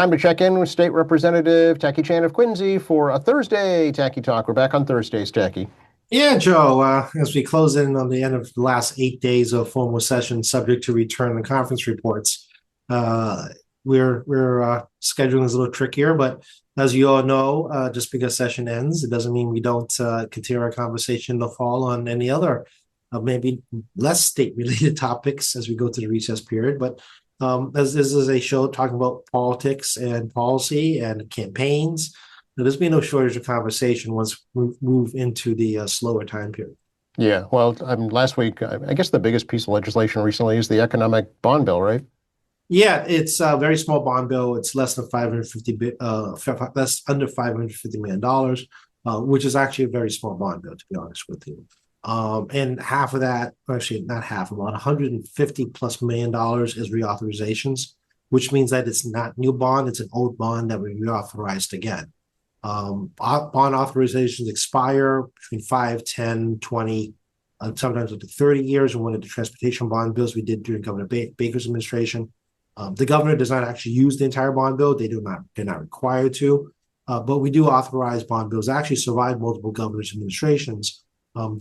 Time to check in with State Representative Tackey Chan of Quincy for a Thursday Tackey Talk. We're back on Thursdays, Tackey. Yeah, Joe, as we close in on the end of the last 8 days of formal session, subject to return and conference reports, uh, we're scheduling is a little trickier, but as you all know, just because session ends, it doesn't mean we don't continue our conversation in the fall on any other maybe less state-related topics as we go to the recess period. But as this is a show talking about politics and policy and campaigns, there's been no shortage of conversation once we move into the slower time period. Yeah, well, last week, I guess the biggest piece of legislation recently is the economic bond bill, right? Yeah, it's a very small bond bill. It's less than 550, less under $550 million, which is actually a very small bond bill, to be honest with you. And half of that, actually not half, about $150+ million is reauthorizations, which means that it's not new bond, it's an old bond that we reauthorized again. Bond authorizations expire between 5, 10, 20, sometimes up to 30 years. And one of the transportation bond bills we did during Governor Baker's administration. The governor does not actually use the entire bond bill. They're not required to, but we do authorize bond bills that actually survive multiple governors' administrations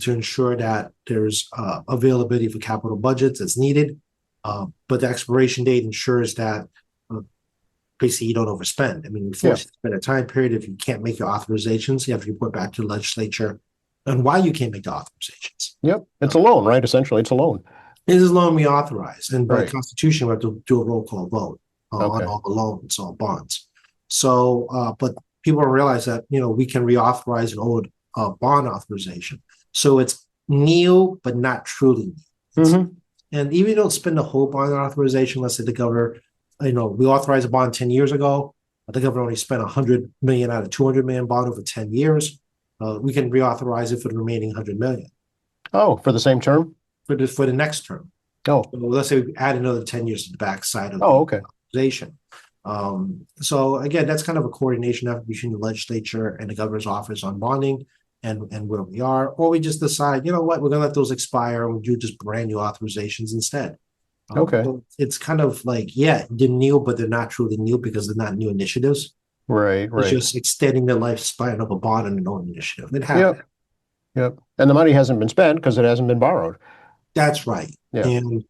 to ensure that there's availability for capital budgets as needed. But the expiration date ensures that basically you don't overspend. I mean, we force you to spend a time period. If you can't make your authorizations, you have to report back to the legislature on why you can't make the authorizations. Yep, it's a loan, right? Essentially, it's a loan. It is a loan we authorize, and by Right. Constitution, we have to do a roll call vote on all the loans, all bonds. So, but people don't realize that we can reauthorize an old bond authorization. So it's new, but not truly new. And even if you don't spend the whole bond authorization, let's say the governor, we authorized a bond 10 years ago. The governor only spent $100 million out of $200 million bond over 10 years. We can reauthorize it for the remaining $100 million. Oh, for the same term? For the next term. Oh. So let's say we add another 10 years to the backside of the authorization. So again, that's kind of a coordination effort between the legislature and the governor's office on bonding and where we are. Or we just decide, we're going to let those expire and we do just brand new authorizations instead. So it's kind of like, they're new, but they're not truly new because they're not new initiatives. Right. It's just extending the lifespan of a bond and an own initiative. It happens. Yep. And the money hasn't been spent because it hasn't been borrowed. That's right. Yeah. And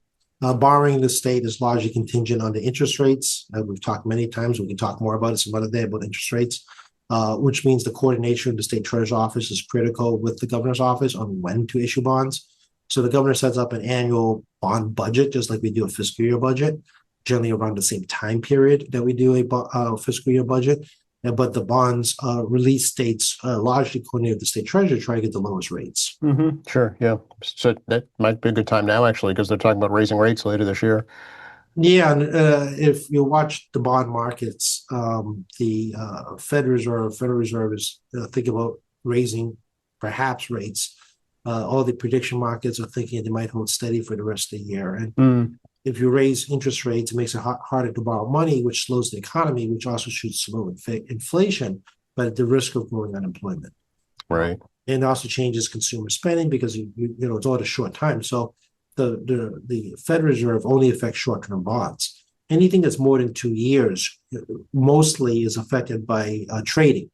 borrowing the state is largely contingent on the interest rates. We've talked many times. We can talk more about it some other day about interest rates, which means the coordination of the state treasurer's office is critical with the governor's office on when to issue bonds. So the governor sets up an annual bond budget, just like we do a fiscal year budget, generally around the same time period that we do a fiscal year budget. But the bonds release dates largely coordinate with the state treasurer to try to get the lowest rates. Sure, yeah. So that might be a good time now, actually, because they're talking about raising rates later this year. Yeah, and if you watch the bond markets, the Federal Reserve is thinking about raising perhaps rates. All the prediction markets are thinking they might hold steady for the rest of the year. And if you raise interest rates, it makes it harder to borrow money, which slows the economy, which also should slow inflation, but at the risk of growing unemployment. Right. And it also changes consumer spending because it's all at a short time. So the Federal Reserve only affects short-term bonds. Anything that's more than 2 years mostly is affected by trading.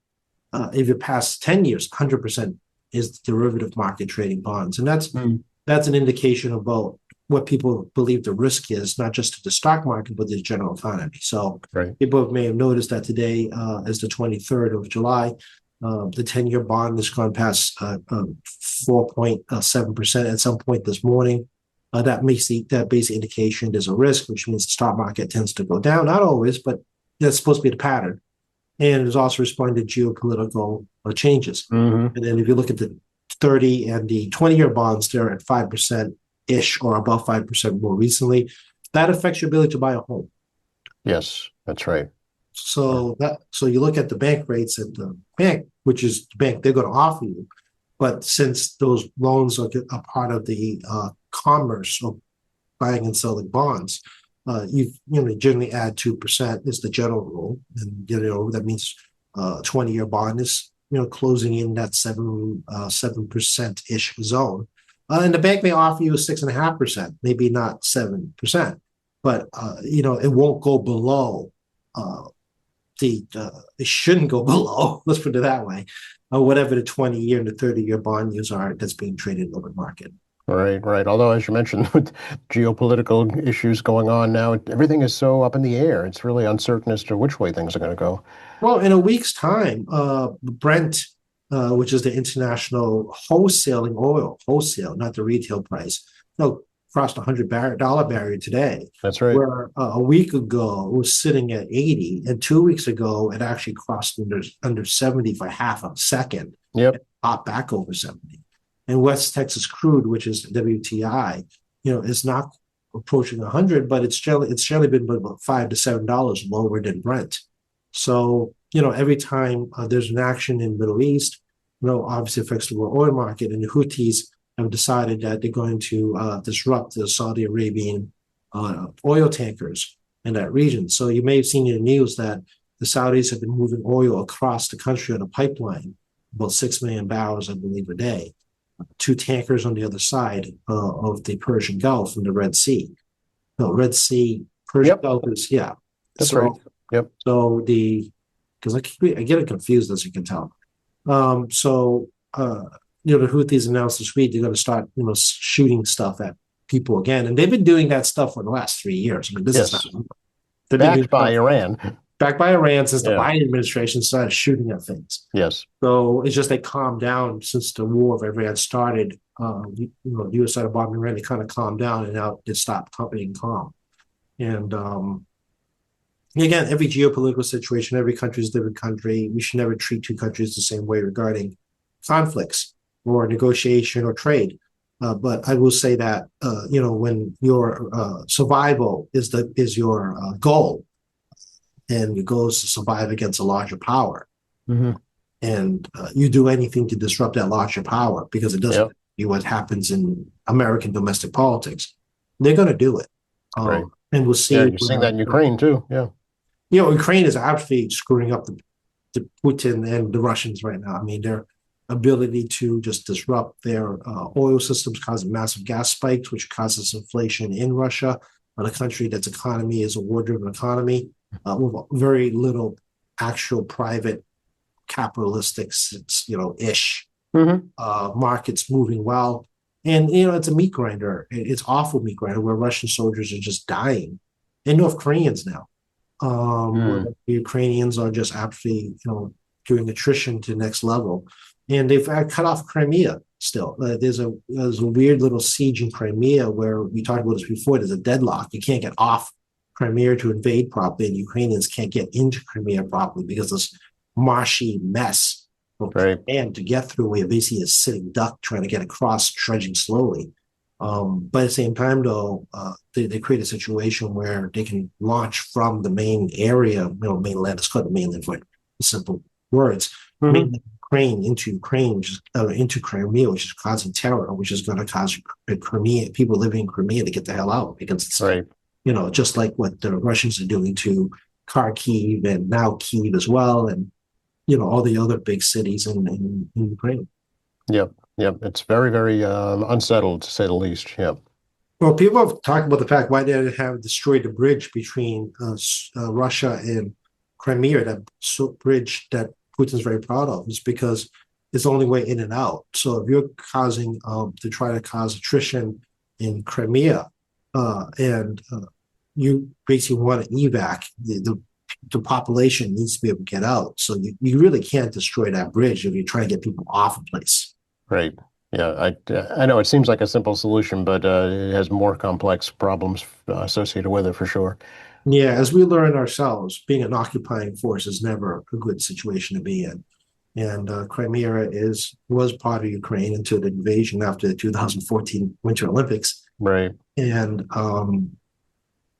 If you pass 10 years, 100% is derivative market trading bonds. And that's an indication about what people believe the risk is, not just to the stock market, but the general economy. So people may have noticed that today is the 23rd of July. The 10-year bond has gone past 4.7% at some point this morning. That basic indication there's a risk, which means the stock market tends to go down. Not always, but that's supposed to be the pattern. And it's also responding to geopolitical changes. And then if you look at the 30 and the 20-year bonds, they're at 5%-ish or above 5% more recently. That affects your ability to buy a home. Yes, that's right. So you look at the bank rates at the bank, which is the bank they're going to offer you. But since those loans are a part of the commerce of buying and selling bonds, you generally add 2% is the general rule, and that means 20-year bond is closing in that 7% ish zone, and the bank may offer you 6.5%, maybe not 7%, but it won't go below it shouldn't go below. Let's put it that way, whatever the 20-year and the 30-year bond yields are that's being traded in the open market. Right, right. Although, as you mentioned, with geopolitical issues going on now, everything is so up in the air. It's really uncertain as to which way things are going to go. Well, in a week's time, Brent, which is the international wholesaling oil, wholesale, not the retail price, no, crossed the $100 barrier today. That's right. Where a week ago it was sitting at 80, and 2 weeks ago it actually crossed under 70 for half a second. Yep. And popped back over 70. And West Texas crude, which is WTI, is not approaching 100, but it's generally been about $5 to $7 lower than Brent. So, every time there's an action in the Middle East, obviously affects the world oil market, and the Houthis have decided that they're going to disrupt the Saudi Arabian oil tankers in that region. So you may have seen in the news that the Saudis have been moving oil across the country on a pipeline, about 6 million barrels, I believe, a day. 2 tankers on the other side of the Persian Gulf and the Red Sea. No, Red Sea, Persian Gulf is, yeah. That's right. Yep. So because I get it confused, as you can tell. The Houthis announced this week they're going to start, shooting stuff at people again, and they've been doing that stuff for the last 3 years. I mean, this is not backed by Iran. Backed by Iran since the Biden administration started shooting at things. Yes. So it's just they calmed down since the war of Iran started. The U.S. started bombing Iran. They kind of calmed down, and now they stopped being calm. And again, every geopolitical situation, every country is a different country. We should never treat 2 countries the same way regarding conflicts or negotiation or trade. But I will say that when your survival is your goal, and your goal is to survive against a larger power, and you do anything to disrupt that larger power because it doesn't be what happens in American domestic politics, they're going to do it. Right. And we'll see. Yeah, you're seeing that in Ukraine too. Yeah. Ukraine is absolutely screwing up the Putin and the Russians right now. I mean, their ability to just disrupt their oil systems causing massive gas spikes, which causes inflation in Russia, a country that's economy is a war-driven economy with very little actual private capitalistic, ish markets moving well. And, it's a meat grinder. It's awful meat grinder where Russian soldiers are just dying, and North Koreans now. The Ukrainians are just absolutely, doing attrition to the next level. And they've cut off Crimea still. There's a weird little siege in Crimea where we talked about this before. There's a deadlock. You can't get off Crimea to invade properly, and Ukrainians can't get into Crimea properly because this marshy mess of land to get through where basically is sitting duck trying to get across, trudging slowly. But at the same time, though, they create a situation where they can launch from the main area, mainland. It's called the mainland for simple words. Mainland Ukraine into Ukraine, into Crimea, which is causing terror, which is going to cause people living in Crimea to get the hell out because it's just like what the Russians are doing to Kharkiv and now Kyiv as well, and all the other big cities in Ukraine. Yep. It's very, very unsettled, to say the least. Yep. Well, people have talked about the fact why they have destroyed the bridge between Russia and Crimea, that bridge that Putin's very proud of, is because it's the only way in and out. So if you're causing to try to cause attrition in Crimea, and you basically want to evac, the population needs to be able to get out. So you really can't destroy that bridge if you're trying to get people off a place. Right. Yeah, I know it seems like a simple solution, but it has more complex problems associated with it for sure. Yeah, as we learn ourselves, being an occupying force is never a good situation to be in. And Crimea was part of Ukraine until the invasion after the 2014 Winter Olympics. Right. And,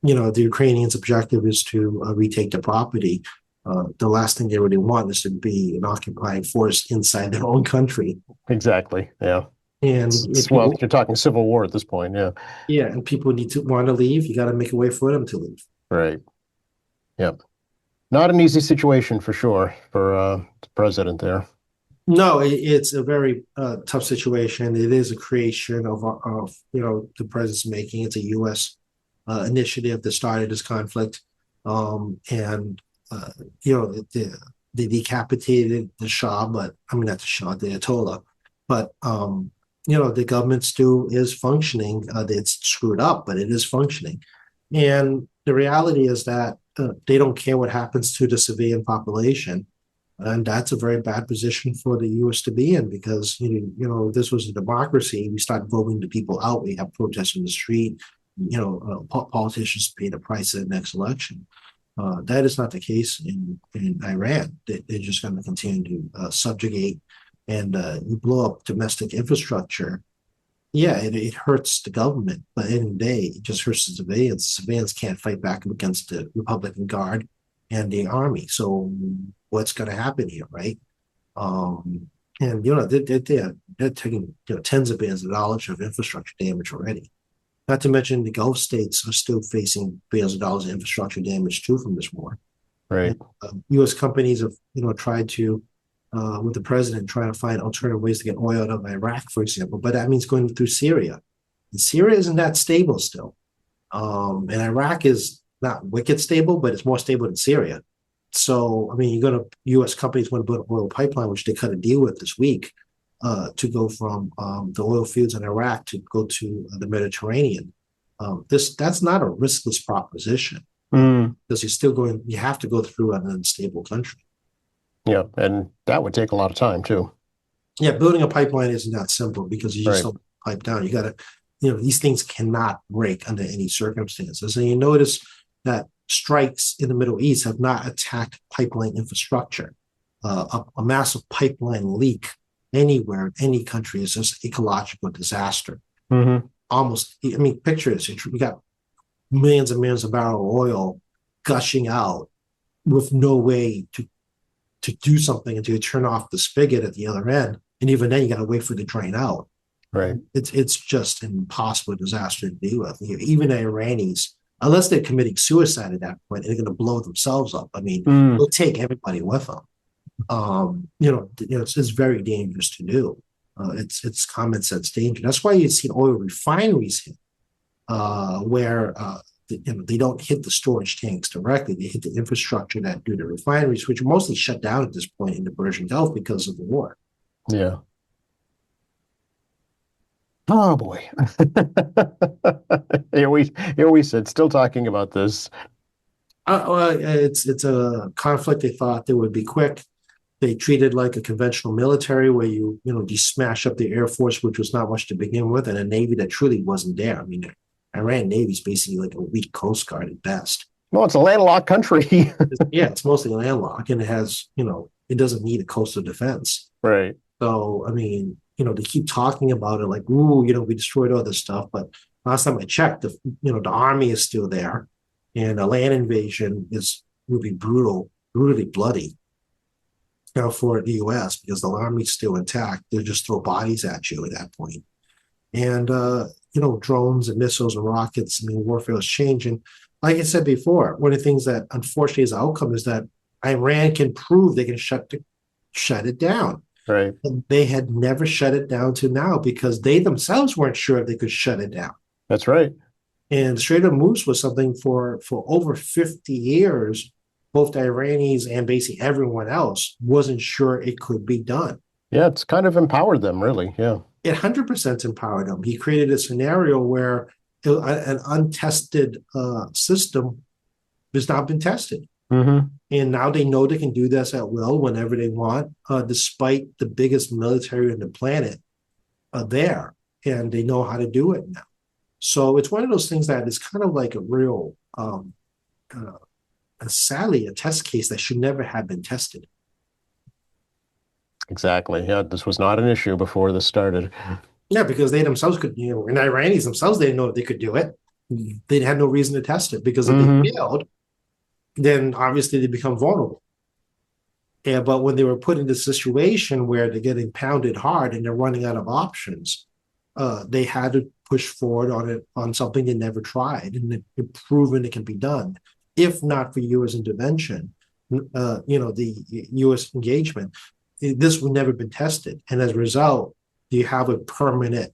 the Ukrainians' objective is to retake the property. The last thing they really want is to be an occupying force inside their own country. Exactly. Yeah. And you're talking civil war at this point. Yeah. Yeah. And people want to leave. You got to make a way for them to leave. Right. Yep. Not an easy situation for sure for the president there. No, it's a very tough situation. It is a creation of the president's making. It's a U.S. initiative that started this conflict. And you know, they decapitated the Shah, but I mean not the Shah, the Ayatollah, but you know, the government still is functioning. It's screwed up, but it is functioning. And the reality is that they don't care what happens to the civilian population. And that's a very bad position for the U.S. to be in because, if this was a democracy, we start voting the people out. We have protests in the street. Politicians pay the price of the next election. That is not the case in Iran. They're just going to continue to subjugate and you blow up domestic infrastructure. Yeah, it hurts the government, but at the end of the day, it just hurts the civilians. Civilians can't fight back against the Republican Guard and the army. So what's going to happen here, right? And they're taking tens of billions of dollars of infrastructure damage already. Not to mention the Gulf states are still facing billions of dollars of infrastructure damage too from this war. Right. And, U.S. companies have tried to with the president trying to find alternative ways to get oil out of Iraq, for example, but that means going through Syria. And Syria isn't that stable still. And Iraq is not wicked stable, but it's more stable than Syria. So, I mean, U.S. companies want to build an oil pipeline, which they cut a deal with this week, to go from the oil fields in Iraq to go to the Mediterranean. That's not a riskless proposition because you have to go through an unstable country. Yeah, and that would take a lot of time too. Yeah, building a pipeline isn't that simple because you just Right. don't pipe down. You got to, these things cannot break under any circumstances. And you notice that strikes in the Middle East have not attacked pipeline infrastructure. A massive pipeline leak anywhere in any country is just ecological disaster. Mm-hmm. Almost, I mean, picture this: you got millions and millions of barrels of oil gushing out with no way to do something until you turn off the spigot at the other end, and even then you got to wait for it to drain out. Right. It's just an impossible disaster to deal with. Even the Iranis, unless they're committing suicide at that point, they're going to blow themselves up. I mean, they'll take everybody with them. It's very dangerous to do. It's common sense danger. That's why you see oil refineries hit, where they don't hit the storage tanks directly. They hit the infrastructure that do the refineries, which are mostly shut down at this point in the Persian Gulf because of the war. Yeah. Oh boy. Here we sit, still talking about this. It's a conflict they thought that would be quick. They treated like a conventional military where you smash up the Air Force, which was not much to begin with, and a Navy that truly wasn't there. I mean, Iran Navy is basically like a weak Coast Guard at best. Well, it's a landlocked country. It's mostly landlocked, and it has, it doesn't need a coastal defense. Right. So, I mean, they keep talking about it like, ooh, we destroyed all this stuff. But last time I checked, the army is still there, and a land invasion would be brutally bloody. For the U.S. because the army's still intact. They'll just throw bodies at you at that point. And, drones and missiles and rockets, I mean, warfare is changing. Like I said before, one of the things that unfortunately is the outcome is that Iran can prove they can shut it down. Right. And they had never shut it down to now because they themselves weren't sure if they could shut it down. That's right. And the Strait of Hormuz was something for over 50 years. Both the Iranis and basically everyone else wasn't sure it could be done. Yeah, it's kind of empowered them, really. Yeah. It 100% empowered them. He created a scenario where an untested system has not been tested. Mm-hmm. And now they know they can do this at will whenever they want, despite the biggest military on the planet there. And they know how to do it now. So it's one of those things that is kind of like a real... sadly, a test case that should never have been tested. Exactly. Yeah, this was not an issue before this started. Yeah, because they themselves could, and the Iranians themselves, they didn't know if they could do it. They had no reason to test it because if they failed, then obviously they become vulnerable. Yeah, but when they were put in this situation where they're getting pounded hard and they're running out of options, they had to push forward on something they never tried, and it proven it can be done. If not for U.S. intervention, the U.S. engagement, this would never been tested. And as a result, you have a permanent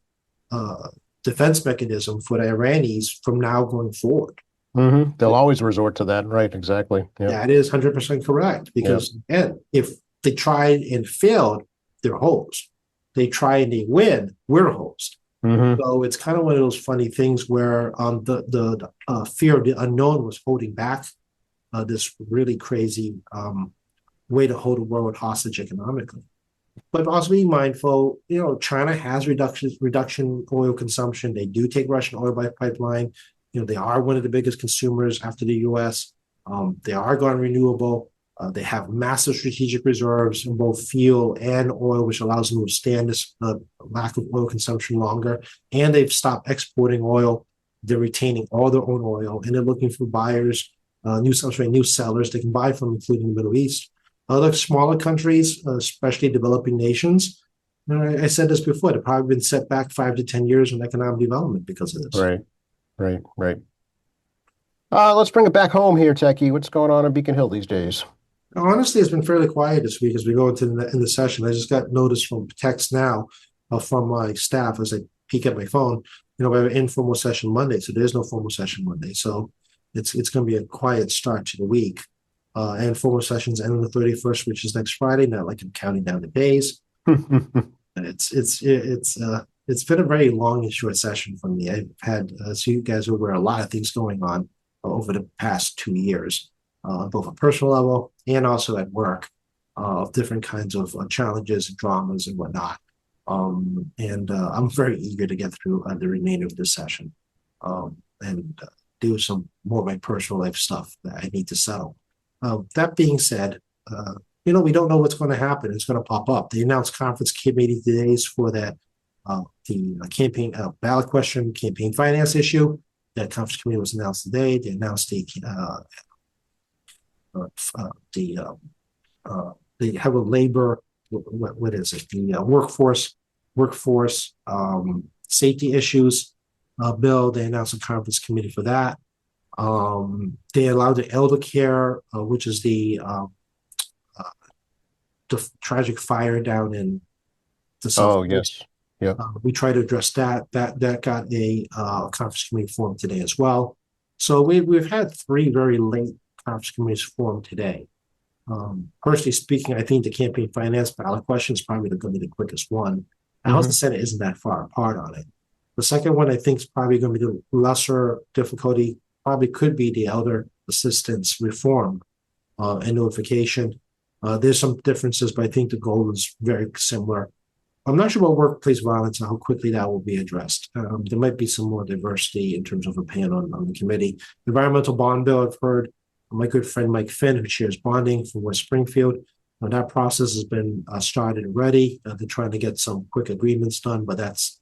defense mechanism for the Iranis from now going forward. They'll always resort to that. Right. Exactly. Yeah. That is 100% correct Yeah. because, again, if they tried and failed, they're host. They try and they win, we're host. hmm So it's kind of one of those funny things where the fear of the unknown was holding back this really crazy way to hold the world hostage economically. But also be mindful, China has reduction oil consumption. They do take Russian oil by pipeline. They are one of the biggest consumers after the U.S. They are going renewable. They have massive strategic reserves in both fuel and oil, which allows them to withstand this lack of oil consumption longer. And they've stopped exporting oil. They're retaining all their own oil, and they're looking for buyers, new sellers they can buy from, including the Middle East. Other smaller countries, especially developing nations, I said this before, they've probably been set back 5 to 10 years in economic development because of this. Right. Right. Right. Let's bring it back home here, Tackey. What's going on in Beacon Hill these days? Honestly, it's been fairly quiet this week as we go into the session. I just got notice from text now from my staff as I peek at my phone. We have an informal session Monday, so there's no formal session Monday. So it's going to be a quiet start to the week. And formal sessions end on the 31st, which is next Friday. Not like I'm counting down the days. It's been a very long and short session for me. I've had, so you guys are aware, a lot of things going on over the past 2 years, both at personal level and also at work, of different kinds of challenges, dramas, and whatnot. And I'm very eager to get through the remainder of this session and do some more of my personal life stuff that I need to settle. That being said, we don't know what's going to happen. It's going to pop up. They announced conference committee days for that the campaign ballot question, campaign finance issue. That conference committee was announced today. They announced the have a labor. What is it? The workforce safety issues bill. They announced a conference committee for that. They allowed the elder care, which is the tragic fire down in the south. Oh, yes. Yeah. We try to address that. That got a conference committee formed today as well. So we've had 3 very late conference committees formed today. Personally speaking, I think the campaign finance ballot question is probably going to be the quickest one. The House and Senate isn't that far apart on it. The second one I think is probably going to be the lesser difficulty. Probably could be the elder assistance reform and notification. There's some differences, but I think the goal is very similar. I'm not sure about workplace violence and how quickly that will be addressed. There might be some more diversity in terms of opinion on the committee. Environmental bond bill, I've heard my good friend Mike Finn, who shares bonding from West Springfield. That process has been started already. They're trying to get some quick agreements done, but it's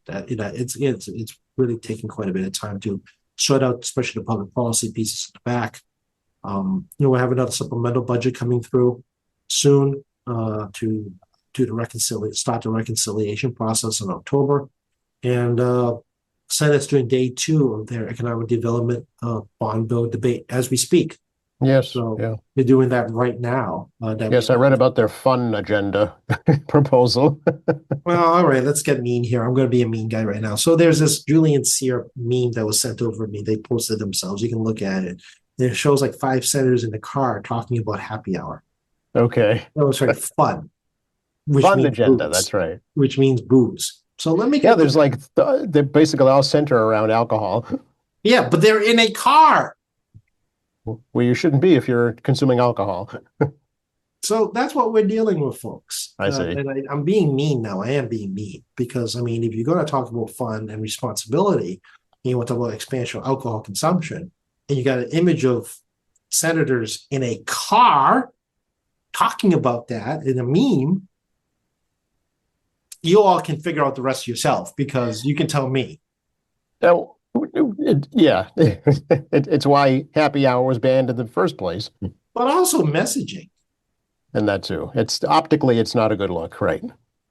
really taking quite a bit of time to sort out, especially the public policy pieces at the back. We'll have another supplemental budget coming through soon to start the reconciliation process in October. And Senate's doing day 2 of their economic development bond bill debate as we speak. Yes. So yeah. they're doing that right now. Yes, I read about their fun agenda proposal. Well, all right, let's get mean here. I'm going to be a mean guy right now. So there's this Julian Sear meme that was sent over to me. They posted themselves. You can look at it. It shows like 5 senators in the car talking about happy hour. Okay. That was like fun. Fun agenda, booze, that's right. Which means booze. So let me get there's like they basically all center around alcohol. Yeah, but they're in a car. Well, you shouldn't be if you're consuming alcohol. So that's what we're dealing with, folks. I see. And I'm being mean now. I am being mean because, if you're going to talk about fun and responsibility, and you want to talk about expansion of alcohol consumption, and you got an image of senators in a car talking about that in a meme, you all can figure out the rest yourself because you can tell me. Now, it's why happy hour was banned in the first place. But also messaging. And that too. It's optically, it's not a good look, right?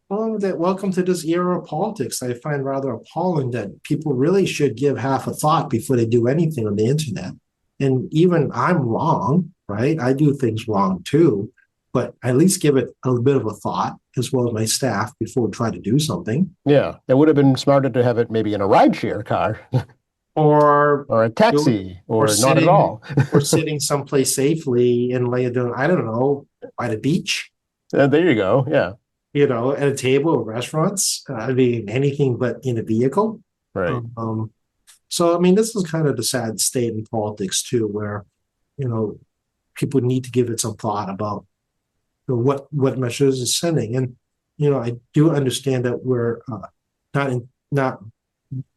Well, welcome to this era of politics. I find rather appalling that people really should give half a thought before they do anything on the internet. And even I'm wrong, right? I do things wrong too, but at least give it a bit of a thought as well as my staff before we try to do something. Yeah, it would have been smarter to have it maybe in a rideshare car. or or a do taxi, or or not at sitting all. or sitting someplace safely and laying down, I don't know, by the beach, There you go. Yeah, at a table or restaurants. I mean, anything but in a vehicle. right. So I mean, this is kind of the sad state in politics too, where you know people need to give it some thought about what measures it's sending. And I do understand that we're not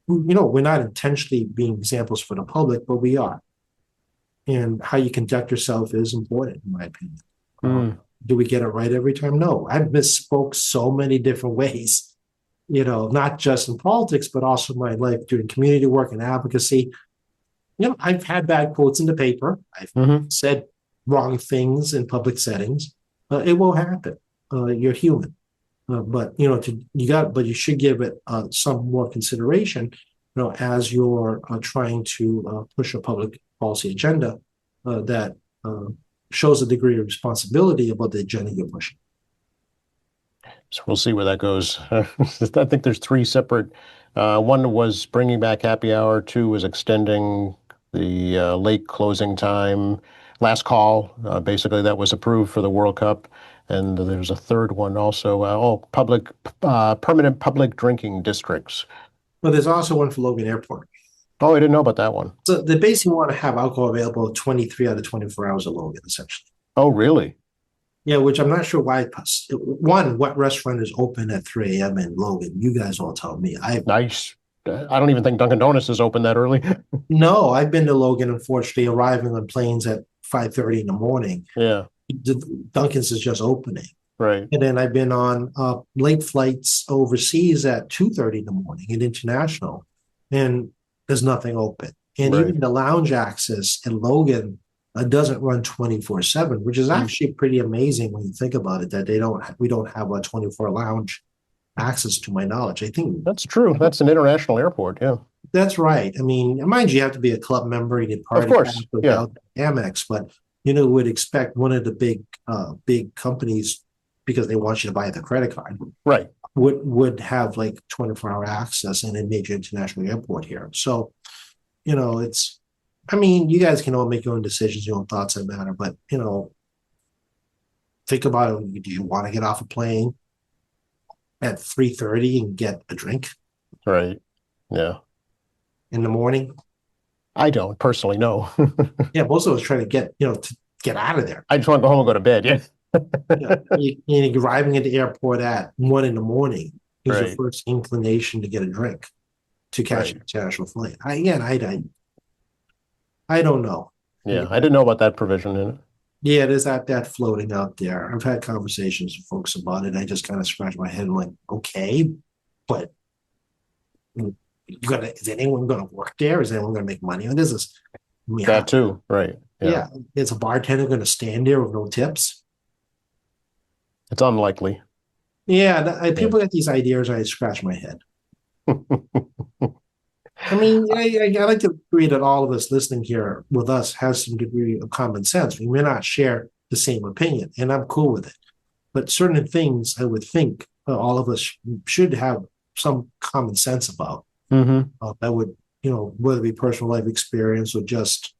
we're not intentionally being examples for the public, but we are. And how you conduct yourself is important, in my opinion. Mm, Do we get it right every time? No. I've misspoke so many different ways, not just in politics, but also my life doing community work and advocacy. I've had bad quotes in the paper. I've hmm. said wrong things in public settings. It will happen. You're human. But but you should give it some more consideration, as you're trying to push a public policy agenda that shows a degree of responsibility about the agenda you're pushing. So we'll see where that goes. I think there's three separate. One was bringing back happy hour. Two was extending the late closing time. Last call, basically that was approved for the World Cup. And there's a third one also. Permanent public drinking districts. But there's also one for Logan Airport. Oh, I didn't know about that one. So they basically want to have alcohol available 23 out of 24 hours at Logan, essentially. Oh, really? Yeah, which I'm not sure why. One, what restaurant is open at 3 a.m. in Logan? You guys all tell me. Nice. I don't even think Dunkin' Donuts is open that early. No, I've been to Logan, unfortunately, arriving on planes at 5:30 in the morning. Yeah, Dunkin's is just opening. right, And then I've been on late flights overseas at 2:30 in the morning in international, and there's nothing open. And right. even the lounge access in Logan doesn't run 24/7, which is actually pretty amazing when you think about it, that we don't have a 24 lounge access to my knowledge. I think That's true. That's an international airport. Yeah, that's right. I mean, mind you have to be a club member, you get of party pass course. Yeah, without Amex, but would expect one of the big companies, because they want you to buy the credit card, right. would have like 24-hour access in a major international airport here. So, it's, I mean, you guys can all make your own decisions, your own thoughts that matter, but think about it. Do you want to get off a plane at 3:30 and get a drink Right. Yeah. in the morning? I don't personally know. Yeah, most of us try to get out of there. I just want to go home and go to bed. Yeah. You're arriving at the airport at 1 in the morning is your Right. first inclination to get a drink to catch an Right. international flight. I don't know. Yeah. I didn't know about that provision in it. Yeah, there's that floating out there. I've had conversations with folks about it. I just kind of scratch my head and like, okay, but is anyone gonna work there? Is anyone gonna make money on this? That too. Right. Yeah. Yeah. Is a bartender gonna stand there with no tips? It's unlikely. Yeah, people get these ideas. I scratch my head. I mean, I like to agree that all of us listening here with us has some degree of common sense. We may not share the same opinion, and I'm cool with it. But certain things, I would think all of us should have some common sense about. Hmm. That would, whether it be personal life experience or just,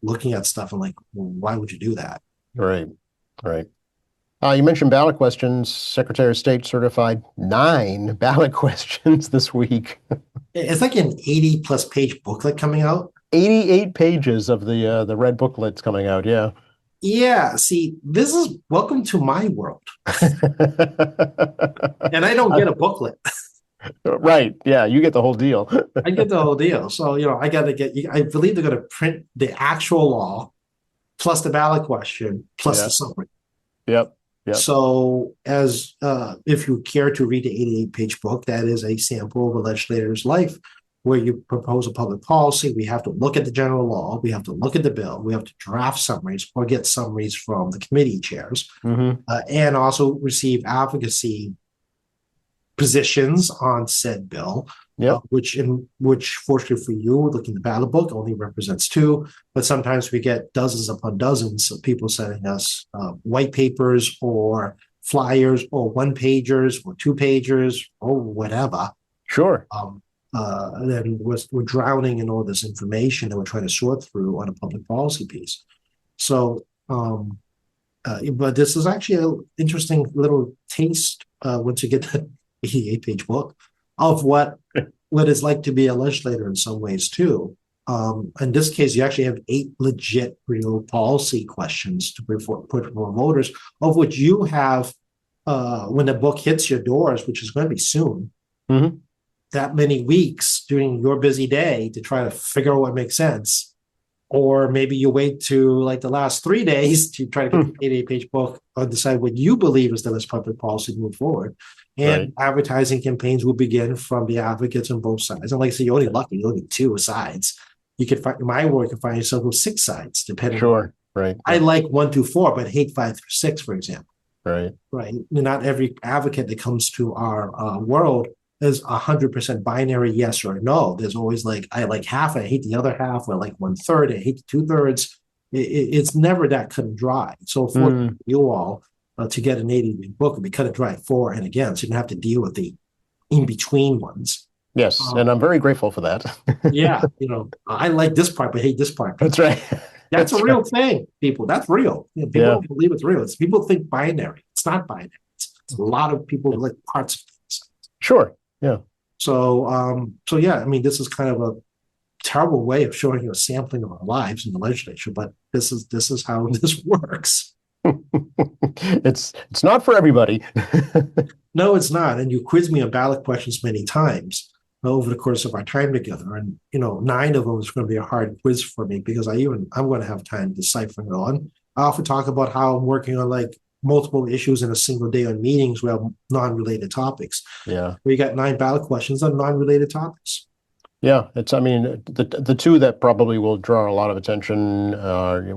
looking at stuff and like, well, why would you do that? Right. Right. You mentioned ballot questions. Secretary of State certified 9 ballot questions this week. It's like an 80+ page booklet coming out. 88 pages of the red booklets coming out. Yeah. Yeah, see, this is welcome to my world. And I don't get a booklet. Right. Yeah. You get the whole deal. I get the whole deal. So, I got to I believe they're going to print the actual law plus the ballot question plus Yeah. the summary. Yep. Yep. So, as if you care to read the 88-page book, that is a sample of a legislator's life where you propose a public policy. We have to look at the general law. We have to look at the bill. We have to draft summaries or get summaries from the committee chairs, and also receive advocacy positions on said bill. Yep. Which fortunately for you, looking at the ballot book only represents 2, but sometimes we get dozens upon dozens of people sending us white papers or flyers or 1-pagers or 2-pagers or whatever. Sure. then we're drowning in all this information that we're trying to sort through on a public policy piece. So, but this is actually an interesting little taste once you get the 88-page book of what it's like to be a legislator in some ways too. In this case, you actually have 8 legit real policy questions to put before voters, of which you have, when the book hits your doors, which is going to be soon, Hmm. that many weeks during your busy day to try to figure out what makes sense. Or maybe you wait to like the last 3 days to try to get the 88-page book or decide what you believe is the best public policy to move forward. Right. And advertising campaigns will begin from the advocates on both sides. And like I say, you're only lucky, you only need 2 sides. You could find in my work, you can find yourself with 6 sides, depending. Sure. Right. I like 1 through 4, but hate 5 through 6, for example. Right. Right. Not every advocate that comes to our world is 100% binary yes or no. There's always like, I like half, I hate the other half, or like 1/3, I hate the 2/3. It's never that cut and dry. So for Mm. you all to get an 80 book would be cut and dry for and against. You don't have to deal with the in between ones. Yes, and I'm very grateful for that. Yeah, I like this part, but hate this part. That's right. That's a That's real right. thing, people. That's real. People Yeah. don't believe it's real. People think binary. It's not binary. It's a lot of people like parts of things. Sure. Yeah. So yeah, I mean, this is kind of a terrible way of showing you a sampling of our lives in the legislature, but this is how this works. It's not for everybody. No, it's not. And you quiz me on ballot questions many times over the course of our time together, and 9 of them is going to be a hard quiz for me because I'm going to have time deciphering it on. I often talk about how I'm working on like multiple issues in a single day on meetings where non-related topics. Yeah. We got 9 ballot questions on non-related topics. Yeah, I mean, the 2 that probably will draw a lot of attention,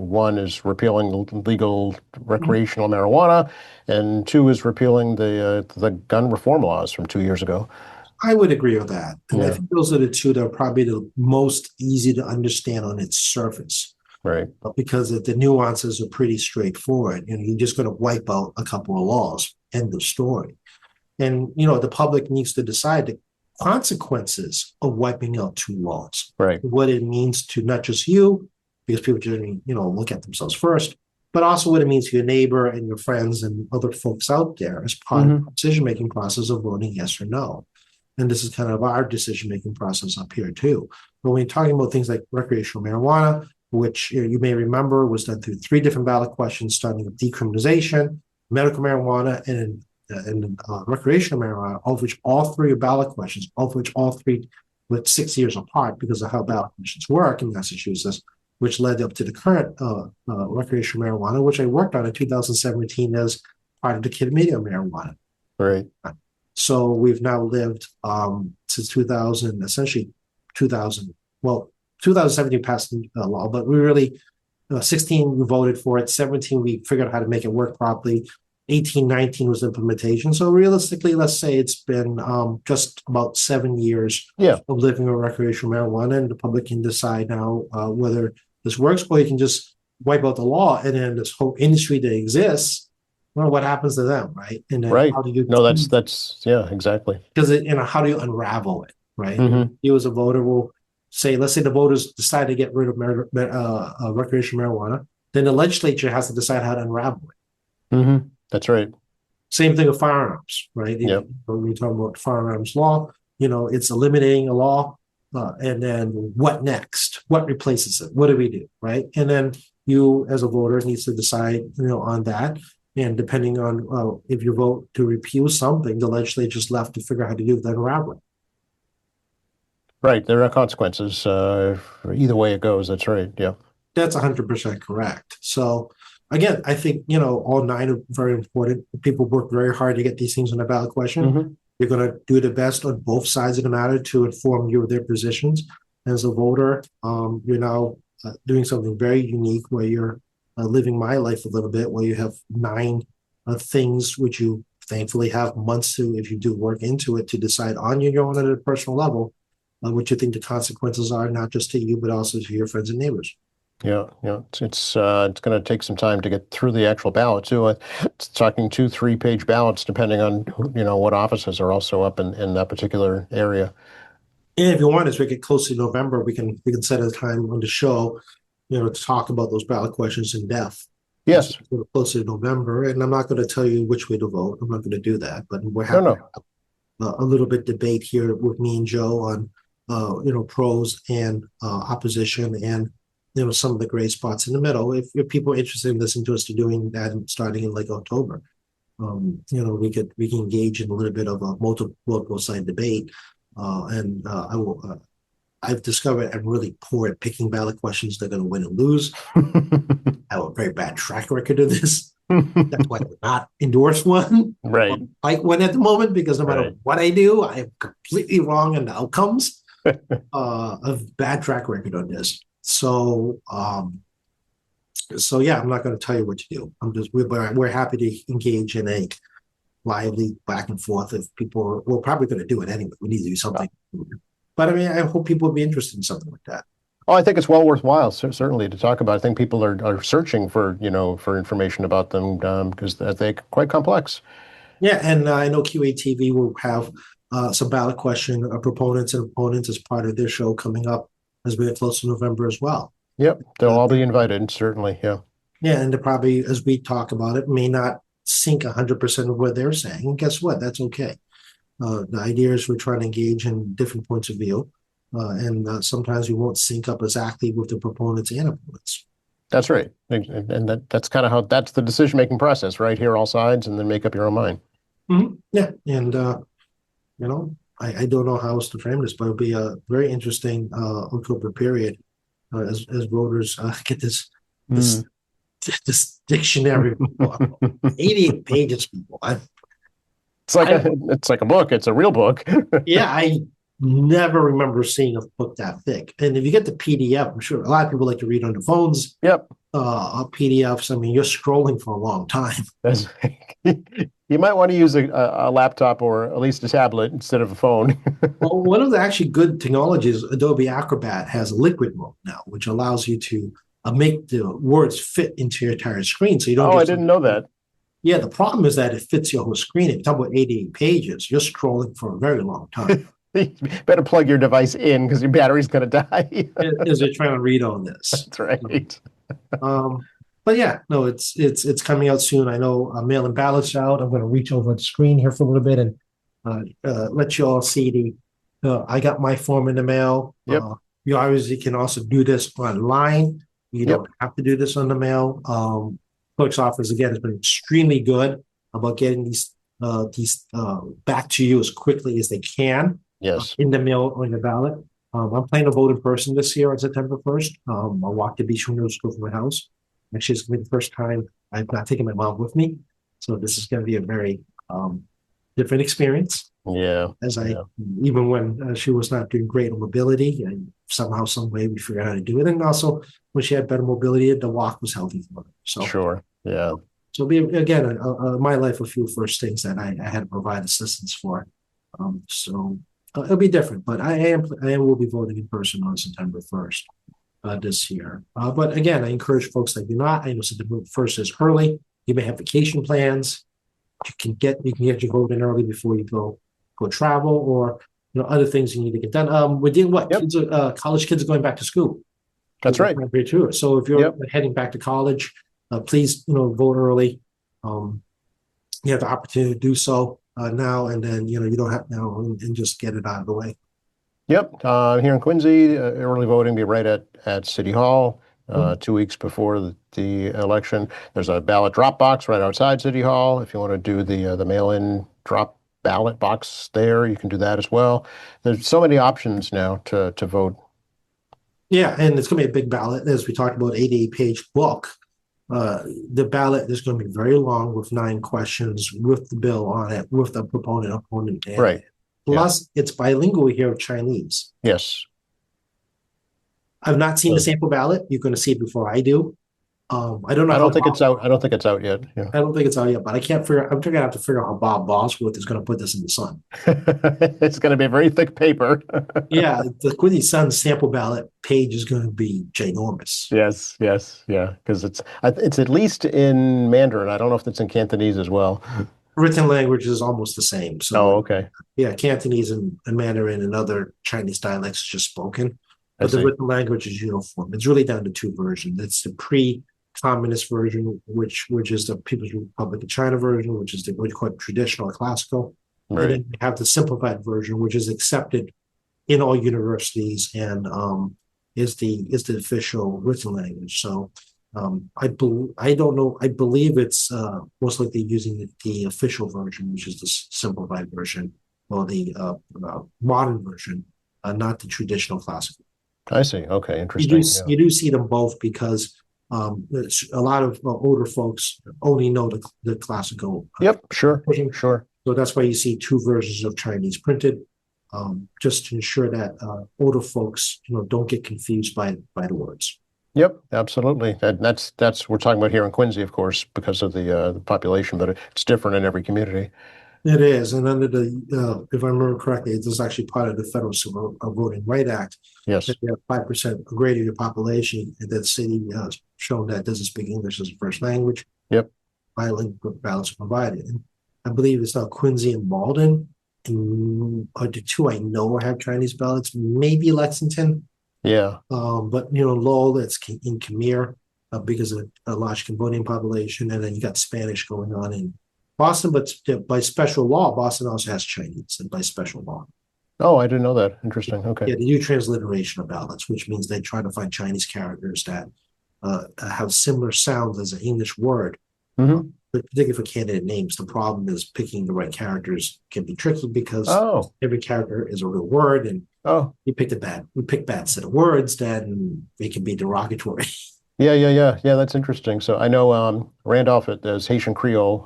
one is repealing legal recreational marijuana, and 2 is repealing the gun reform laws from 2 years ago. I would agree with that. And I Yeah. think those are the 2 that are probably the most easy to understand on its surface Right. because the nuances are pretty straightforward. You're just going to wipe out a couple of laws, end of story. And, the public needs to decide the consequences of wiping out 2 laws, Right. what it means to not just you, because people generally, look at themselves first, but also what it means to your neighbor and your friends and other folks out there as part of the decision-making process of voting yes or no. And this is kind of our decision-making process up here too. But when you're talking about things like recreational marijuana, which you may remember was done through 3 different ballot questions, starting with decriminalization, medical marijuana, and recreational marijuana, of which all 3 are ballot questions, of which all 3 were 6 years apart because of how ballot questions work in Massachusetts, which led up to the current recreational marijuana, which I worked on in 2017 as part of the committee on marijuana. Right. So we've now lived since 2000, essentially 2000. Well, 2017 passed the law, but we really 16 we voted for it. 17 we figured out how to make it work properly. 18, 19 was implementation. So realistically, let's say it's been just about 7 years Yeah. of living with recreational marijuana, and the public can decide now whether this works, or you can just wipe out the law, and then this whole industry that exists. Well, what happens to them, right? And then Right. how do you No, that's yeah, exactly. because how do you unravel it, right? Hmm. You as a voter will say, let's say the voters decide to get rid of recreational marijuana, then the legislature has to decide how to unravel it. Hmm. That's right. Same thing with firearms, right? Yep. When we talk about firearms law, it's eliminating a law, and then what next? What replaces it? What do we do, right? And then you, as a voter, needs to decide, on that. And depending on if you vote to repeal something, the legislature's left to figure out how to do that unraveling. Right. There are consequences either way it goes. That's right. Yeah. That's 100% correct. So again, I think, all 9 are very important. People work very hard to get these things on the ballot question. Hmm. You're going to do the best on both sides of the matter to inform you of their positions. As a voter, you're now doing something very unique where you're living my life a little bit, where you have 9 things which you thankfully have months to, if you do work into it, to decide on your own at a personal level what you think the consequences are, not just to you, but also to your friends and neighbors. Yeah, yeah. It's going to take some time to get through the actual ballot too. It's talking 2, 3-page ballots, depending on what offices are also up in that particular area. And if you want, as we get closer to November, we can set a time on the show, to talk about those ballot questions in depth. As Yes. we get closer to November, and I'm not going to tell you which way to vote. I'm not going to do that, but we're No, happy to no. have a little bit debate here with me and Joe on, pros and opposition, and some of the gray spots in the middle. If people are interested in listening to us to doing that starting in like October, we can engage in a little bit of a multiple side debate. And I've discovered I'm really poor at picking ballot questions that are going to win and lose. I have a very bad track record of this. That's why I would not endorse one or Right, fight one at the moment, because no matter right. what I do, I am completely wrong on the outcomes. Of bad track record on this. So yeah, I'm not going to tell you what to do. We're happy to engage in a lively back and forth. If we're probably going to do it anyway. We need to do something. But I mean, I hope people would be interested in something like that. Oh, I think it's well worthwhile, certainly, to talk about. I think people are searching for information about them because they're quite complex. Yeah, and I know QATV will have some ballot question proponents and opponents as part of their show coming up as we get close to November as well. Yep, they'll Uh, all be invited, certainly. Yeah, yeah, and they probably, as we talk about it, may not sync 100% of what they're saying. And guess what? That's okay. The idea is we're trying to engage in different points of view, and sometimes we won't sync up exactly with the proponents and opponents. that's right. And that's kind of how that's the decision-making process, right? Hear all sides and then make up your own mind. Yeah, and I don't know how else to frame this, but it'll be a very interesting October period as voters get this Mm. this dictionary book, 88 pages, people. I It's like a book. It's a real book. Yeah, I never remember seeing a book that thick. And if you get the PDF, I'm sure a lot of people like to read on their phones, Yep. PDFs. I mean, you're scrolling for a long time. That's, you might want to use a laptop or at least a tablet instead of a phone. Well, one of the actually good technologies, Adobe Acrobat has liquid mode now, which allows you to make the words fit into your entire screen. So you don't Oh, I get didn't know that. Yeah, the problem is that it fits your whole screen. If you talk about 88 pages, you're scrolling for a very long time. Better plug your device in because your battery's going to die. As you're trying to read on this. That's right. Um, but yeah, no, it's coming out soon. I know mail-in ballots out. I'm going to reach over the screen here for a little bit and let you all see I got my form in the mail. Yep. You obviously can also do this online. You Yep. don't have to do this on the mail. Clerk's office again has been extremely good about getting these back to you as quickly as they can Yes. in the mail or in the ballot. I'm planning to vote in person this year on September 1st. I'll walk the beach window to school from my house. Actually, it's going to be the first time I've not taken my mom with me. So this is going to be a very different experience. Yeah. As Yeah. Even when she was not doing great on mobility, and somehow, some way, we figured out how to do it. And also, when she had better mobility, the walk was healthy for her. Sure. Yeah. So it'll be again my life a few first things that I had to provide assistance for. It'll be different, but I will be voting in person on September 1st this year. But again, I encourage folks that do not. I know September 1st is early. You may have vacation plans. You can get your vote in early before you go travel, or other things you need to get done. We're dealing what Yep. kids college kids are going back to school. That's right. Too. So if you're Yep. heading back to college, please vote early. You have the opportunity to do so now, and then you don't have now, and just get it out of the way. Yep. Here in Quincy, early voting be right at City Hall. Mhm. 2 weeks before the election. There's a ballot drop box right outside City Hall. If you want to do the mail-in drop ballot box there, you can do that as well. There's so many options now to vote. Yeah, and it's going to be a big ballot, as we talked about, 88-page book. The ballot is going to be very long with 9 questions with the bill on it, with the proponent, opponent, and Right. plus it's bilingual here of Chinese. Yes. I've not seen the sample ballot. You're going to see it before I do. I don't know I how don't think it's out. I don't think it's out yet. Yeah. I don't think it's out yet, but I can't figure. I'm going to have to figure out how Bob Bosworth is going to put this in the Sun. It's going to be a very thick paper. Yeah, the Quincy Sun sample ballot page is going to be ginormous. Yes, yes, yeah, because it's at least in Mandarin. I don't know if it's in Cantonese as well. Written language is almost the same. So Oh, okay. yeah, Cantonese and Mandarin and other Chinese dialects are just spoken, I but the see. written language is uniform. It's really down to two versions. It's the pre-communist version, which is the People's Republic of China version, which is the what you call it traditional or classical, and Right. then you have the simplified version, which is accepted in all universities and is the official written language. So I don't know. I believe it's most likely using the official version, which is the simplified version, or the modern version, not the traditional classical. I see. Okay. You do Interesting. Yeah. you do see them both because a lot of older folks only know the classical Yep. Sure. version. Sure. So that's why you see two versions of Chinese printed, just to ensure that older folks, don't get confused by the words. Yep. Absolutely. That's we're talking about here in Quincy, of course, because of the population, but it's different in every community. It is, and under if I remember correctly, this is actually part of the Federal Civil Voting Right Act. That Yes. you have 5% or greater of your population in that city shown that doesn't speak English as a first language. Yep. Bilingual ballots are provided. And I believe it's now Quincy and Malden, and are the two I know have Chinese ballots. Maybe Lexington, Yeah. but Lowell, it's in Khmer because of a large Cambodian population, and then you got Spanish going on in Boston, but by special law, Boston also has Chinese, and by special law. Oh, I didn't know that. Interesting. Okay. Yeah, they do transliteration of ballots, which means they try to find Chinese characters that have similar sounds as an English word. Hmm. But particularly for candidate names, the problem is picking the right characters can be tricky because Oh. every character is a real word, and Oh. we pick bad set of words, then it can be derogatory. Yeah. Yeah. Yeah. Yeah. That's interesting. So I know Randolph it as Haitian Creole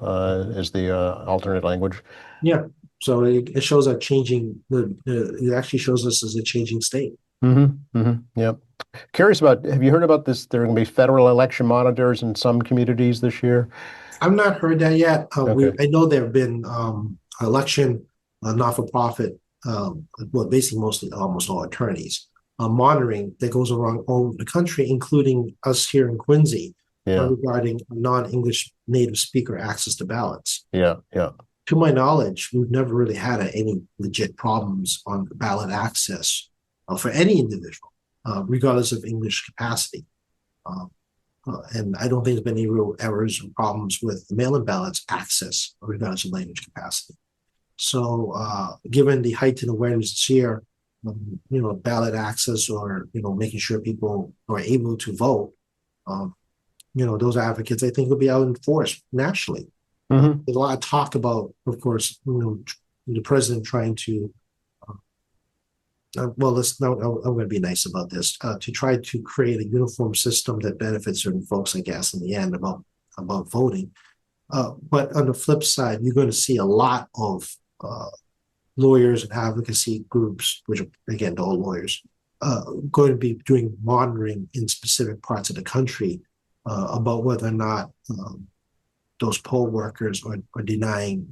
is the alternate language. Yeah, so it shows a changing. It actually shows us as a changing state. Yep. Curious about, have you heard about this? There are going to be federal election monitors in some communities this year. I've not heard that yet. Okay. I know there have been election not for profit, well, basically mostly almost all attorneys monitoring that goes around all over the country, including us here in Quincy, Yeah. regarding non-English native speaker access to ballots. Yeah. Yeah. To my knowledge, we've never really had any legit problems on ballot access for any individual, regardless of English capacity. Um, and I don't think there's been any real errors or problems with the mail-in ballots access, regardless of language capacity. So, given the heightened awareness this year, ballot access or making sure people are able to vote, um, those advocates I think will be out in force nationally. Hmm. There's a lot of talk about, of course, the president trying to. Well, let's no. I'm going to be nice about this. To try to create a uniform system that benefits certain folks, I guess, in the end about voting. But on the flip side, you're going to see a lot of lawyers and advocacy groups, which are again all lawyers, going to be doing monitoring in specific parts of the country about whether or not those poll workers are denying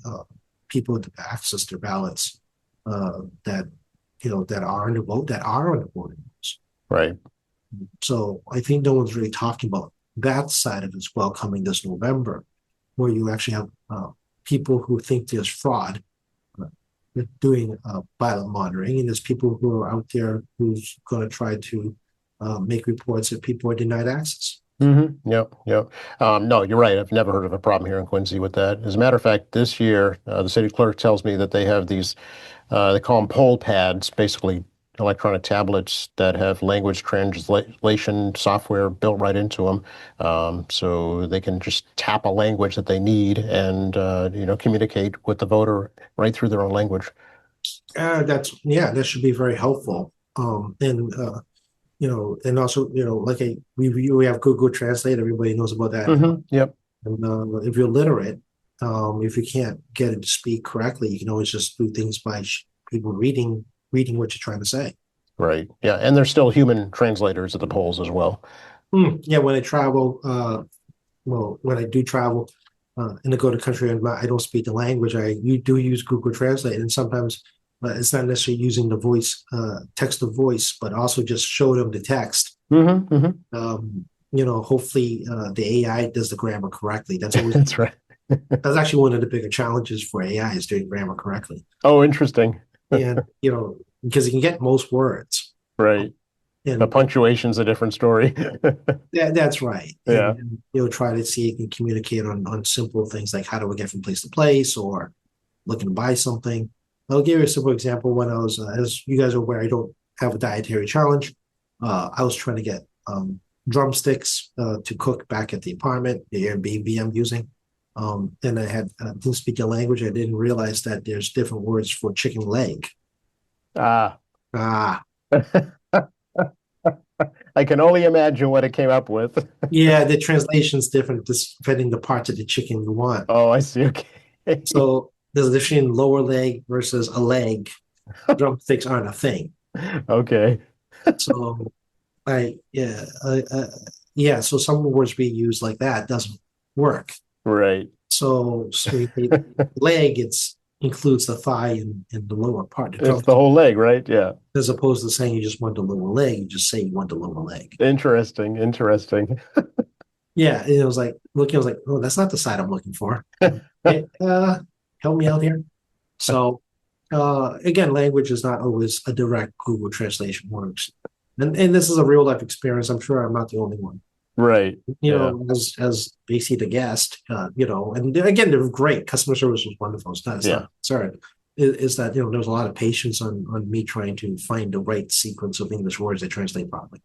people access to ballots that are on the voting rolls. Right. So I think no one's really talking about that side of it as well coming this November, where you actually have people who think there's fraud uh, doing ballot monitoring, and there's people who are out there who's going to try to make reports that people are denied access. Yep. Yep. No, you're right. I've never heard of a problem here in Quincy with that. As a matter of fact, this year, the city clerk tells me that they have these, they call them poll pads, basically electronic tablets that have language translation software built right into them. So they can just tap a language that they need and, communicate with the voter right through their own language. That should be very helpful. And and also, like we have Google Translate. Everybody knows about that. Yep. And if you're literate, if you can't get it to speak correctly, you can always just do things by people reading what you're trying to say. Right. Yeah. And there's still human translators at the polls as well. Yeah, when I travel, when I do travel and I go to country and I don't speak the language, you do use Google Translate, and sometimes it's not necessarily using the voice, text to voice, but also just show them the text. Hmm. Hopefully the AI does the grammar correctly. That's always That's right. That's actually one of the bigger challenges for AI is doing grammar correctly. Oh, interesting. And, because you can get most words. Right. The And punctuation's a different story. that's right. Yeah. And you'll try to see if you can communicate on simple things like how do we get from place to place or looking to buy something. I'll give you a simple example. When I was, as you guys are aware, I don't have a dietary challenge. I was trying to get drumsticks to cook back at the apartment, the Airbnb I'm using. And I had didn't speak a language. I didn't realize that there's different words for chicken leg. Ah. Ah, I can only imagine what it came up with. yeah, the translation's different depending the parts of the chicken you want. Oh, I see. Okay. So there's a difference between lower leg versus a leg. Drumsticks aren't a thing. Okay. So yeah. So some words being used like that doesn't work. Right. So we say leg, it's includes the thigh and the lower part, the It's the drumstick, whole leg, right? Yeah. as opposed to saying you just want the lower leg. You just say you want the lower leg. Interesting. Interesting. Yeah, and it was like looking. I was like, oh, that's not the side I'm looking for. Okay, help me out here. So again, language is not always a direct Google translation works. And this is a real life experience. I'm sure I'm not the only one. Right. Yeah. As Basie the guest, and again, they're great. Customer service was wonderful. It's Yeah. not concerned. Is that there's a lot of patience on me trying to find the right sequence of English words that translate properly.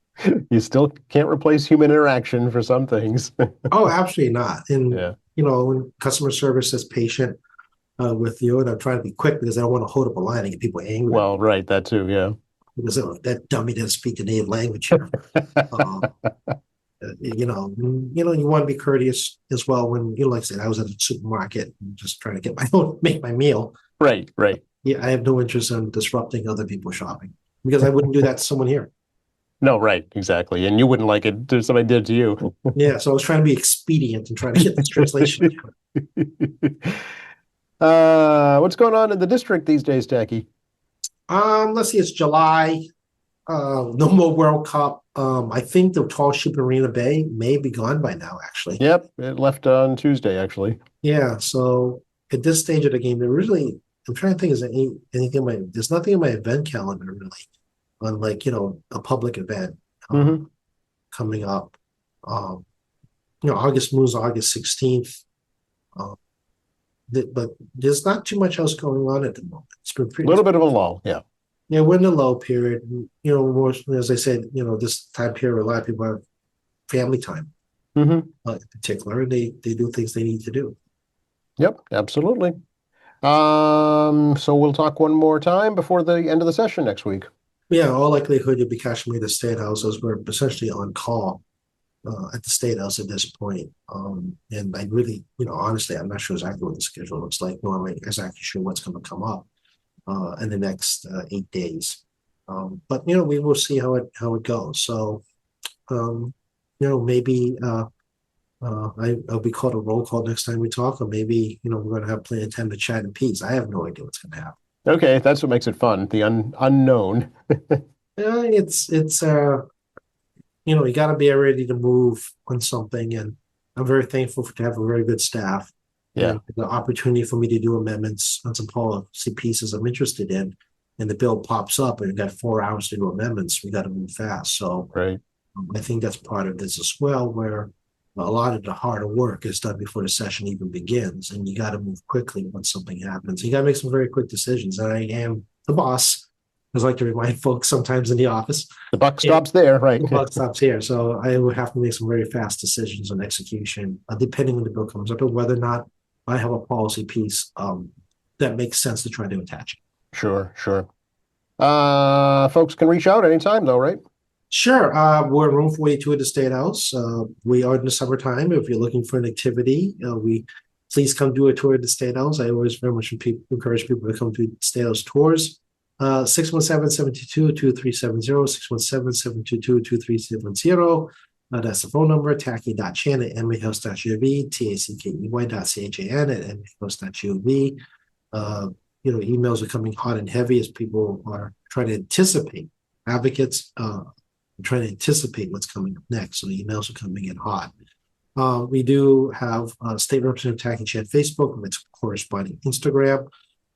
You still can't replace human interaction for some things. Oh, absolutely not. And Yeah. when customer service is patient with you, and I'm trying to be quick because I don't want to hold up a line and get people angry Well, right. That too. Yeah. because that dummy didn't speak the native language here. Uh, you want to be courteous as well when, like I said, I was at a supermarket and just trying to make my meal. Right. Right. Yeah, I have no interest in disrupting other people's shopping because I wouldn't do that to someone here. No, right. Exactly. And you wouldn't like it if somebody did to you. Yeah, so I was trying to be expedient and trying to get this translation. What's going on in the district these days, Tacky? Let's see, it's July. No more World Cup. I think the tall ship Marina Bay may be gone by now, actually. Yep, it left on Tuesday, actually. Yeah, so at this stage of the game, I'm trying to think, is there anything there's nothing in my event calendar really, on like, a public event Hmm. coming up. Um, August moves August 16th. Um, but there's not too much else going on at the moment. It's been A pretty, little bit of a lull, yeah. yeah, we're in the low period. More, as I said, this time period, a lot of people have family time, Hmm. in particular, and they do things they need to do. Yep, absolutely. So we'll talk one more time before the end of the session next week. Yeah, all likelihood you'll be cashing me the state house as we're essentially on call at the state house at this point. And I really, honestly, I'm not sure exactly what the schedule looks like, nor am I exactly sure what's going to come up in the next 8 days. But we will see how it goes. So maybe I'll be called a roll call next time we talk, or maybe we're going to have plenty of time to chat in peace. I have no idea what's going to happen. Okay, that's what makes it fun, the unknown. It's you got to be ready to move on something, and I'm very thankful to have a very good staff Yeah, and the opportunity for me to do amendments on some policy pieces I'm interested in. And the bill pops up, and we've got 4 hours to do amendments. We got to move fast. So right. I think that's part of this as well, where a lot of the harder work is done before the session even begins, and you got to move quickly when something happens. You got to make some very quick decisions. And I am the boss, as I like to remind folks sometimes in the office. The buck Yeah, stops there, right? the buck stops here, so I would have to make some very fast decisions on execution, depending when the bill comes up and whether or not I have a policy piece that makes sense to try to attach it. Sure, sure. Folks can reach out anytime though, right? Sure. We're in room 42 at the State House. We are in the summertime. If you're looking for an activity, we please come do a tour of the State House. I always very much encourage people to come to State House tours. 617-722-2370, 617-722-2370. That's the phone number, tackey.chan at emmahouse.gov, tackey.chan at emmahouse.gov. Emails are coming hot and heavy as people are trying to anticipate. Advocates trying to anticipate what's coming up next. So the emails are coming in hot. We do have State Representative Tackey Chan Facebook with its corresponding Instagram.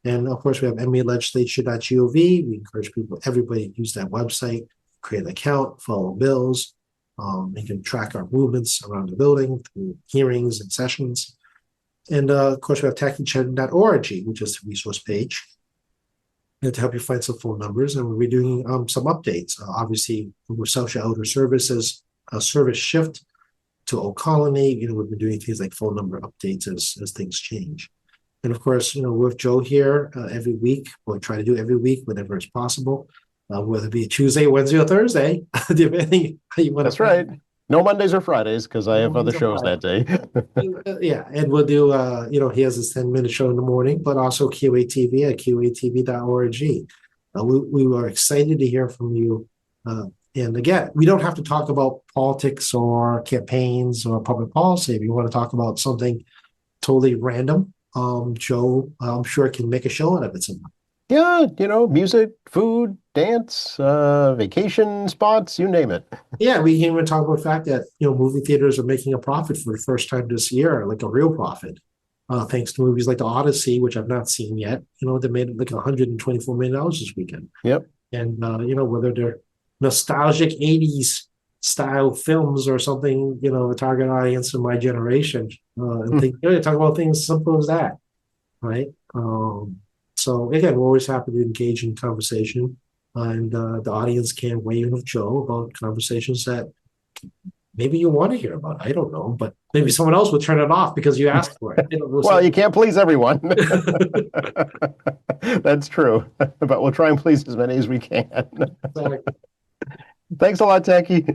And of course, we have MAlegislature.gov. We encourage everybody to use that website, create an account, follow bills. You can track our movements around the building through hearings and sessions. And of course, we have tackeychan.org, which is the resource page, and to help you find some phone numbers. And we'll be doing some updates. Obviously, with social elder services, a service shift to Old Colony. We've been doing things like phone number updates as things change. And of course, with Joe here every week, we'll try to do every week whenever it's possible, whether it be Tuesday, Wednesday, or Thursday, depending how you want to. That's right. No Mondays or Fridays because I have other shows that day. Yeah, and we'll do, he has his 10-minute show in the morning, but also QATV at qatv.org. We were excited to hear from you. And again, we don't have to talk about politics or campaigns or public policy. If you want to talk about something totally random, Joe, I'm sure can make a show out of it sometime. Yeah, music, food, dance, vacation spots, you name it. Yeah, we can even talk about the fact that movie theaters are making a profit for the first time this year, like a real profit, thanks to movies like The Odyssey, which I've not seen yet. They made like $124 million this weekend. Yep. And whether they're nostalgic '80s style films or something, the target audience of my generation, and talk about things simple as that, right? So again, we're always happy to engage in conversation, and the audience can weigh in with Joe about conversations that maybe you want to hear about. I don't know, but maybe someone else would turn it off because you asked for it. Well, you can't please everyone. That's true, but we'll try and please as many as we can. Exactly. Thanks a lot, Tacky.